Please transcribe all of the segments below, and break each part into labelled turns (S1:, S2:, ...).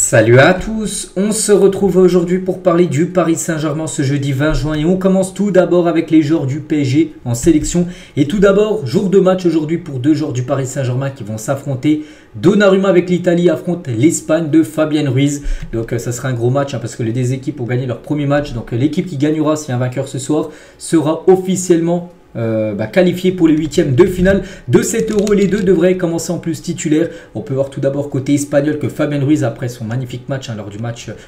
S1: Salut à tous, on se retrouve aujourd'hui pour parler du Paris Saint-Germain ce jeudi 20 juin et on commence tout d'abord avec les joueurs du PSG en sélection. Et tout d'abord, jour de match aujourd'hui pour deux joueurs du Paris Saint-Germain qui vont s'affronter. Donnarumma avec l'Italie affronte l'Espagne de Fabien Ruiz. Donc ça sera un gros match parce que les deux équipes ont gagné leur premier match. Donc l'équipe qui gagnera s'il y a un vainqueur ce soir sera officiellement qualifié pour les huitièmes de finale de cet Euro. Les deux devraient commencer en plus titulaires. On peut voir tout d'abord côté espagnol que Fabien Ruiz, après son magnifique match lors du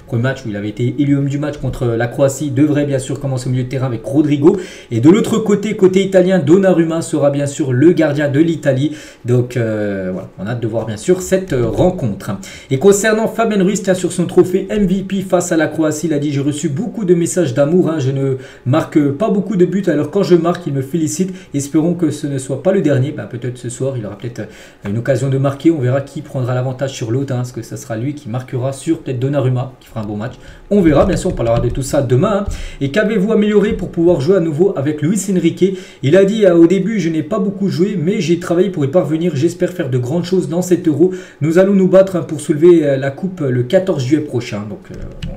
S1: premier match où il avait été élu homme du match contre la Croatie, devrait bien sûr commencer au milieu de terrain avec Rodrigo. Et de l'autre côté, côté italien, Donnarumma sera bien sûr le gardien de l'Italie. Donc voilà, on a hâte de voir bien sûr cette rencontre. Et concernant Fabien Ruiz, tiens, sur son trophée MVP face à la Croatie, il a dit: j'ai reçu beaucoup de messages d'amour, je ne marque pas beaucoup de buts, alors quand je marque, il me félicite. Espérons que ce ne soit pas le dernier. Peut-être ce soir, il aura peut-être une occasion de marquer. On verra qui prendra l'avantage sur l'autre. Est-ce que ce sera lui qui marquera sur peut-être Donnarumma, qui fera un bon match? On verra. Bien sûr, on parlera de tout ça demain. Et qu'avez-vous amélioré pour pouvoir jouer à nouveau avec Luis Enrique? Il a dit au début: je n'ai pas beaucoup joué, mais j'ai travaillé pour y parvenir. J'espère faire de grandes choses dans cet Euro. Nous allons nous battre pour soulever la coupe le 14 juillet prochain. Donc,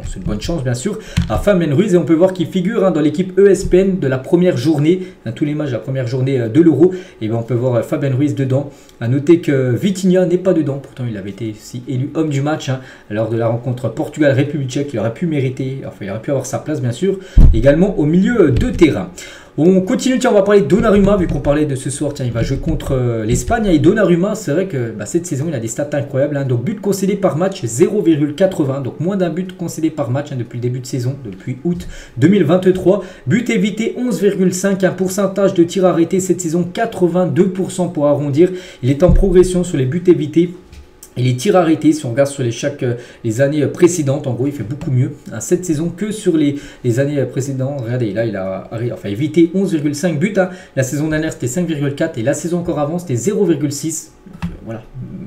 S1: c'est une bonne chance, bien sûr, à Fabien Ruiz. Et on peut voir qu'il figure dans l'équipe ESPN de la première journée. Tous les matchs de la première journée de l'Euro, et on peut voir Fabien Ruiz dedans. À noter que Vitinha n'est pas dedans, pourtant il avait été aussi élu homme du match lors de la rencontre Portugal-République tchèque. Il aurait pu mériter, il aurait pu avoir sa place bien sûr, également au milieu de terrain. On continue, tiens, on va parler de Donnarumma, vu qu'on parlait de ce soir, tiens, il va jouer contre l'Espagne. Et Donnarumma, c'est vrai que cette saison, il a des stats incroyables. Donc, but concédé par match, 0,80. Donc, moins d'un but concédé par match depuis le début de saison, depuis août 2023. But évité, 11,5. Un pourcentage de tirs arrêtés cette saison, 82% pour arrondir. Il est en progression sur les buts évités. Et les tirs arrêtés, si on regarde sur les années précédentes, en gros, il fait beaucoup mieux cette saison que sur les années précédentes. Regardez, là, il a évité 11,5 buts. La saison dernière, c'était 5,4 et la saison encore avant, c'était 0,6. Voilà,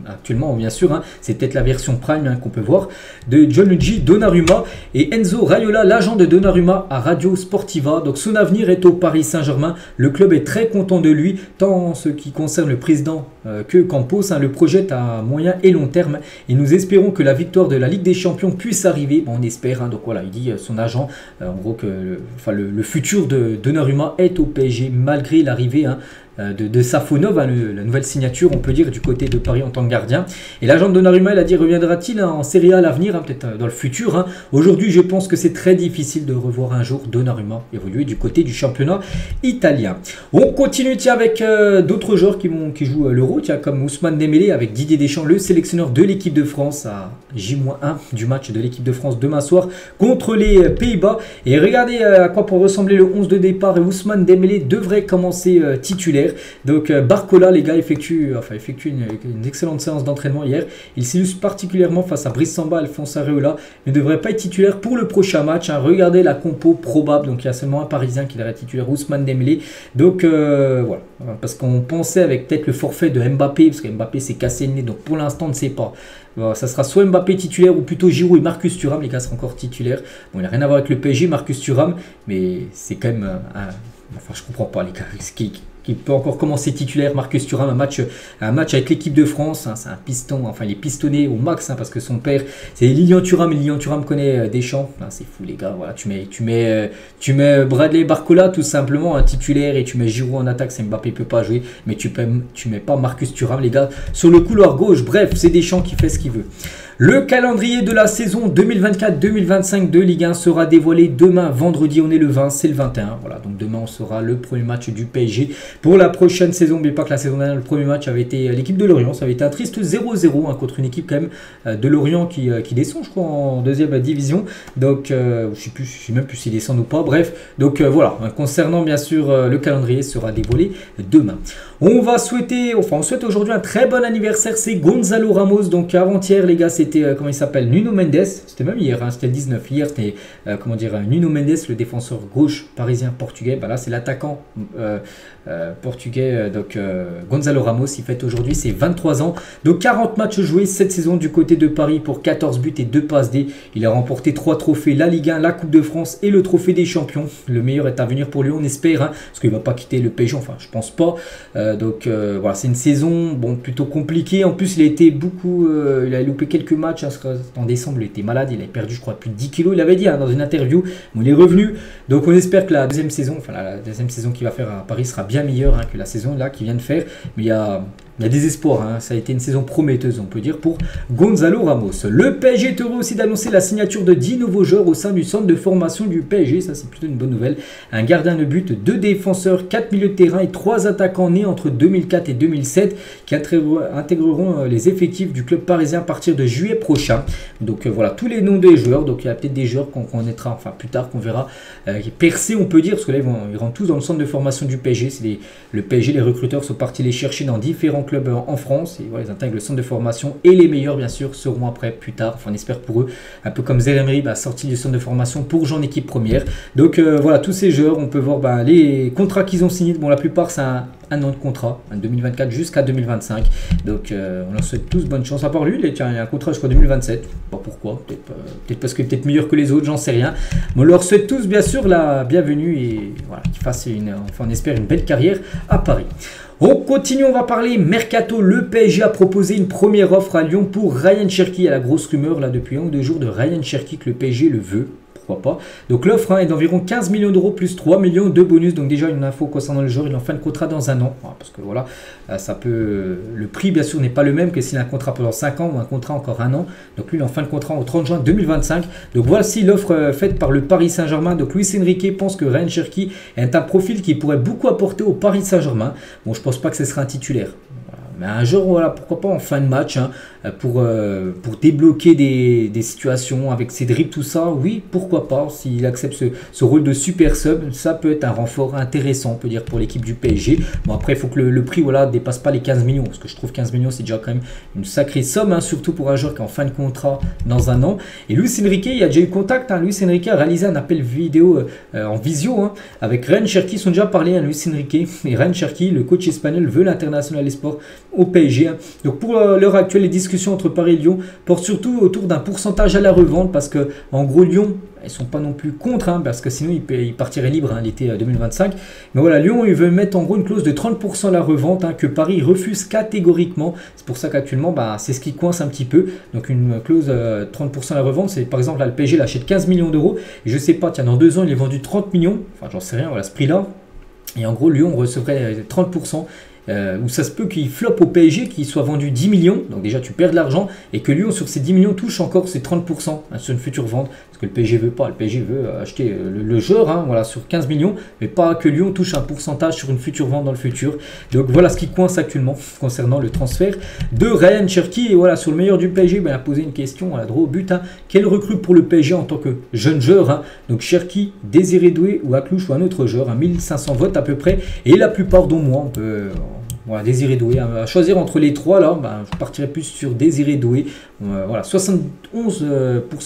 S1: actuellement, bien sûr, c'est peut-être la version Prime qu'on peut voir de Gianluigi Donnarumma. Et Enzo Raiola, l'agent de Donnarumma à Radio Sportiva. Donc, son avenir est au Paris Saint-Germain. Le club est très content de lui, tant en ce qui concerne le président que Campos. Le projette à moyen et long terme. Et nous espérons que la victoire de la Ligue des Champions puisse arriver. On espère. Donc, voilà, il dit son agent, en gros, que le futur de Donnarumma est au PSG, malgré l'arrivée de Safonov, la nouvelle signature, on peut dire, du côté de Paris en tant que gardien. Et l'agent de Donnarumma, il a dit: reviendra-t-il en Serie A à l'avenir, peut-être dans le futur. Aujourd'hui, je pense que c'est très difficile de revoir un jour Donnarumma évoluer du côté du championnat italien. On continue avec d'autres joueurs qui jouent l'Euro, comme Ousmane Dembélé avec Didier Deschamps, le sélectionneur de l'équipe de France, à J-1 du match de l'équipe de France demain soir contre les Pays-Bas. Et regardez à quoi peut ressembler le 11 de départ. Et Ousmane Dembélé devrait commencer titulaire. Donc Barcola, les gars, effectue une excellente séance d'entraînement hier. Il s'illustre particulièrement face à Brice Samba, Alphonse Areola, mais ne devrait pas être titulaire pour le prochain match. Regardez la compo probable. Donc il y a seulement un Parisien qui devrait être titulaire, Ousmane Dembélé. Donc voilà, parce qu'on pensait avec peut-être le forfait de Mbappé, parce que Mbappé s'est cassé le nez, donc pour l'instant on ne sait pas. Ça sera soit Mbappé titulaire ou plutôt Giroud et Marcus Thuram. Les gars seront encore titulaires. Bon, il n'a rien à voir avec le PSG, Marcus Thuram, mais c'est quand même je comprends pas, les gars, qui peut encore commencer titulaire. Marcus Thuram, un match avec l'équipe de France, c'est un piston, il est pistonné au max, parce que son père c'est Lilian Thuram, et Lilian Thuram connaît Deschamps. C'est fou, les gars. Voilà, tu mets Bradley Barcola tout simplement titulaire, et tu mets Giroud en attaque. C'est Mbappé peut pas jouer, mais tu mets pas Marcus Thuram, les gars, sur le couloir gauche. Bref, c'est Deschamps qui fait ce qu'il veut. Le calendrier de la saison 2024-2025 de Ligue 1 sera dévoilé demain, vendredi. On est le 20, c'est le 21. Voilà, donc demain on sera le premier match du PSG pour la prochaine saison. N'oubliez pas que la saison dernière, le premier match avait été l'équipe de Lorient. Ça avait été un triste 0-0 contre une équipe quand même de Lorient qui descend, je crois, en deuxième division. Donc je sais même plus s'ils descendent ou pas. Bref, donc voilà. Concernant bien sûr le calendrier sera dévoilé demain. On souhaite aujourd'hui un très bon anniversaire. C'est Gonzalo Ramos. Donc avant-hier, les gars, c'était comment il s'appelle, Nuno Mendes. C'était même hier, c'était le 19. Hier, c'était Nuno Mendes, le défenseur gauche parisien portugais. Là, c'est l'attaquant portugais. Gonzalo Ramos, il fête aujourd'hui ses 23 ans. Donc 40 matchs joués cette saison du côté de Paris pour 14 buts et 2 passes D. Il a remporté 3 trophées, la Ligue 1, la Coupe de France et le trophée des champions. Le meilleur est à venir pour lui, on espère, parce qu'il ne va pas quitter le PSG. Je pense pas. Voilà, c'est une saison bon, plutôt compliquée. En plus, il a été il a loupé quelques matchs. Hein, en décembre, il était malade. Il avait perdu, je crois, plus de 10 kilos. Il avait dit dans une interview. Bon, il est revenu. Donc, on espère que la deuxième saison qu'il va faire à Paris sera bien meilleure que la saison là qu'il vient de faire. Mais il y a des espoirs, hein. Ça a été une saison prometteuse, on peut dire, pour Gonzalo Ramos. Le PSG est heureux aussi d'annoncer la signature de 10 nouveaux joueurs au sein du centre de formation du PSG. Ça, c'est plutôt une bonne nouvelle. Un gardien de but, 2 défenseurs, 4 milieux de terrain et 3 attaquants nés entre 2004 et 2007 qui intégreront les effectifs du club parisien à partir de juillet prochain. Donc voilà, tous les noms des joueurs. Donc il y a peut-être des joueurs qu'on connaîtra, enfin plus tard, qu'on verra percer, on peut dire, parce que là, ils rentrent tous dans le centre de formation du PSG. Le PSG, les recruteurs sont partis les chercher dans différents clubs en France et voilà, ils intègrent le centre de formation et les meilleurs bien sûr seront après plus tard, enfin on espère pour eux, un peu comme Zeremri sorti du centre de formation pour jouer en équipe première. Donc voilà, tous ces joueurs, on peut voir les contrats qu'ils ont signés. Bon, la plupart c'est un an de contrat, 2024 jusqu'à 2025. Donc on leur souhaite tous bonne chance. À part lui, il a un contrat jusqu'à 2027. Bon, pourquoi, peut-être parce que peut-être meilleur que les autres, j'en sais rien. Mais on leur souhaite tous bien sûr la bienvenue et voilà, qu'ils fassent enfin on espère une belle carrière à Paris. On continue, on va parler Mercato. Le PSG a proposé une première offre à Lyon pour Ryan Cherki. Il y a la grosse rumeur là depuis 1 ou 2 jours de Ryan Cherki que le PSG le veut. Pourquoi pas. Donc l'offre est d'environ 15 millions d'euros plus 3 millions de bonus. Donc déjà une info concernant le joueur, il est en fin de contrat dans un an. Parce que voilà, ça peut. Le prix bien sûr n'est pas le même que s'il a un contrat pendant 5 ans ou un contrat encore un an. Donc lui il est en fin de contrat au 30 juin 2025. Donc voici l'offre faite par le Paris Saint-Germain. Donc Luis Enrique pense que Ryan Cherki est un profil qui pourrait beaucoup apporter au Paris Saint-Germain. Bon, je pense pas que ce sera un titulaire. Mais un jour, voilà, pourquoi pas en fin de match, pour débloquer des situations avec ses dribbles, tout ça, oui, pourquoi pas, s'il accepte ce rôle de super sub, ça peut être un renfort intéressant, on peut dire, pour l'équipe du PSG. Bon, après, il faut que le prix, voilà, dépasse pas les 15 millions, parce que je trouve 15 millions, c'est déjà quand même une sacrée somme, surtout pour un joueur qui est en fin de contrat dans un an. Et Luis Enrique, il y a déjà eu contact, Luis Enrique a réalisé un appel vidéo en visio, avec Ryan Cherki, ils sont déjà parlé, Luis Enrique, et Ryan Cherki, le coach espagnol, veut l'international des sports au PSG. Donc pour l'heure actuelle, les discussions entre Paris et Lyon portent surtout autour d'un pourcentage à la revente parce que en gros Lyon, ils sont pas non plus contre parce que sinon ils partiraient libres l'été 2025. Mais voilà, Lyon il veut mettre en gros une clause de 30% à la revente que Paris refuse catégoriquement. C'est pour ça qu'actuellement c'est ce qui coince un petit peu. Donc une clause 30% à la revente, c'est par exemple là, le PSG l'achète 15 millions d'euros et je sais pas, tiens dans 2 ans il est vendu 30 millions, enfin j'en sais rien, voilà ce prix là. Et en gros Lyon recevrait 30%. Où ça se peut qu'il floppe au PSG, qu'il soit vendu 10 millions, donc déjà tu perds de l'argent, et que Lyon sur ces 10 millions touche encore ses 30% sur une future vente, parce que le PSG veut pas, le PSG veut acheter le joueur, voilà, sur 15 millions, mais pas que Lyon touche un pourcentage sur une future vente dans le futur. Donc voilà ce qui coince actuellement concernant le transfert de Ryan Cherki. Et voilà, sur le meilleur du PSG, il a posé une question à la droit au but, quel recrue pour le PSG en tant que jeune joueur, donc Cherki, Désiré Doué ou Aklouche ou un autre joueur, 1500 votes à peu près, et la plupart dont moi, on peut... Voilà, Désiré Doué, à choisir entre les trois là, je partirais plus sur Désiré Doué. Voilà, 71%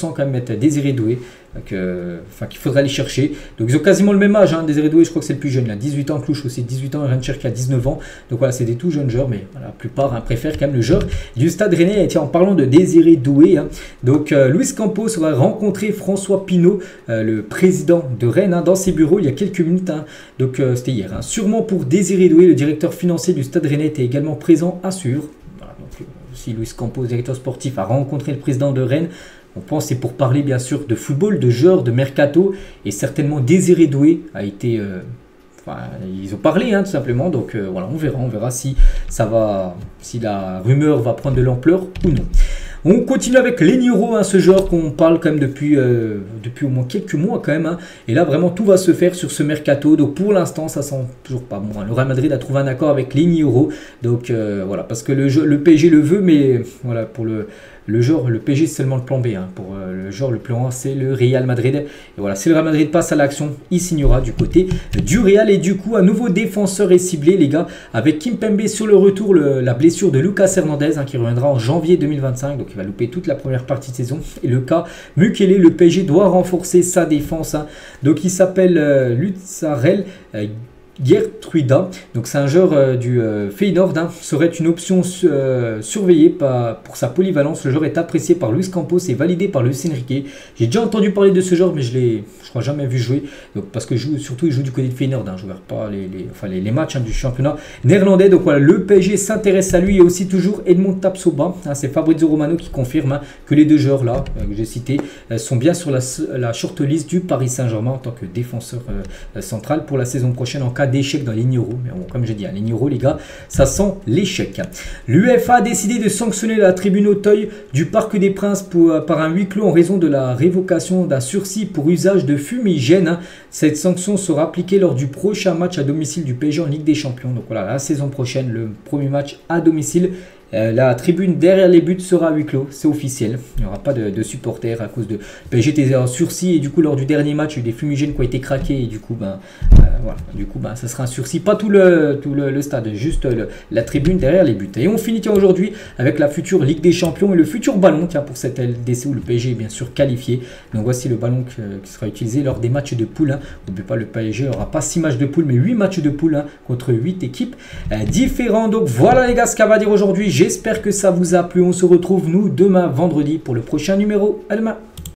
S1: quand même être Désiré Doué, qu'il faudrait aller chercher. Donc ils ont quasiment le même âge, Désiré Doué, je crois que c'est le plus jeune, là, 18 ans, Clouche aussi 18 ans, et Ryan Cherki a 19 ans. Donc voilà, c'est des tout jeunes joueurs, mais voilà, la plupart préfèrent quand même le joueur du Stade Rennais. Et tiens, en parlant de Désiré Doué, donc Luis Campos aura rencontré François Pinault, le président de Rennes, dans ses bureaux il y a quelques minutes. Donc c'était hier. Sûrement pour Désiré Doué, le directeur financier du Stade Rennais était également présent à suivre. Voilà, donc si Luis Campos, directeur sportif, a rencontré le président de Rennes, on pense c'est pour parler bien sûr de football, de joueurs, de mercato, et certainement Désiré Doué a été... ils ont parlé tout simplement, donc voilà, on verra si la rumeur va prendre de l'ampleur ou non. On continue avec Lenny Yoro, ce joueur qu'on parle quand même depuis au moins quelques mois quand même. Et là vraiment tout va se faire sur ce mercato. Donc pour l'instant ça sent toujours pas bon. Le Real Madrid a trouvé un accord avec Lenny Yoro. Donc voilà, parce que le PSG le veut, mais voilà, pour le joueur, le PSG c'est seulement le plan B. Pour le joueur, le plan A c'est le Real Madrid. Et voilà, si le Real Madrid passe à l'action, il signera du côté du Real. Et du coup, un nouveau défenseur est ciblé, les gars, avec Kimpembe sur le retour, la blessure de Lucas Hernandez qui reviendra en janvier 2025. Donc il va louper toute la première partie de saison. Et le cas Mukele, le PSG doit renforcer sa défense. Donc il s'appelle Lutzarel Geertruida. Donc c'est un joueur du Feyenoord, hein, serait une option surveillée pour sa polyvalence. Le joueur est apprécié par Luis Campos et validé par Luis Enrique. J'ai déjà entendu parler de ce joueur, mais je crois jamais vu jouer. Donc, parce que surtout il joue du côté de Feyenoord, hein, je ne regarde pas les matchs, hein, du championnat néerlandais. Donc voilà, le PSG s'intéresse à lui et aussi toujours Edmond Tapsoba. Hein, c'est Fabrizio Romano qui confirme, hein, que les deux joueurs là que j'ai cités sont bien sur la shortlist du Paris Saint-Germain en tant que défenseur central pour la saison prochaine en cas d'échec dans les Ligue Euro. Mais bon, comme j'ai dit, hein, les Ligue Euro, les gars, ça sent l'échec. L'UEFA a décidé de sanctionner la tribune Auteuil du Parc des Princes par un huis clos en raison de la révocation d'un sursis pour usage de fumigène. Hein. Cette sanction sera appliquée lors du prochain match à domicile du PSG en Ligue des Champions. Donc voilà, la saison prochaine, le premier match à domicile. La tribune derrière les buts sera à huis clos, c'est officiel. Il n'y aura pas de supporters à cause de PSG était en sursis et du coup lors du dernier match il y a eu des fumigènes qui ont été craqués et du coup voilà, ça sera un sursis, pas tout le stade, juste la tribune derrière les buts. Et on finit aujourd'hui avec la future Ligue des Champions et le futur ballon pour cette LDC où le PSG est bien sûr qualifié. Donc voici le ballon qui sera utilisé lors des matchs de poule. Hein. N'oubliez pas, le PSG n'aura pas 6 matchs de poule mais 8 matchs de poule, hein, contre 8 équipes différentes. Donc voilà les gars ce qu'on va dire aujourd'hui. J'espère que ça vous a plu. On se retrouve nous demain vendredi pour le prochain numéro. À demain.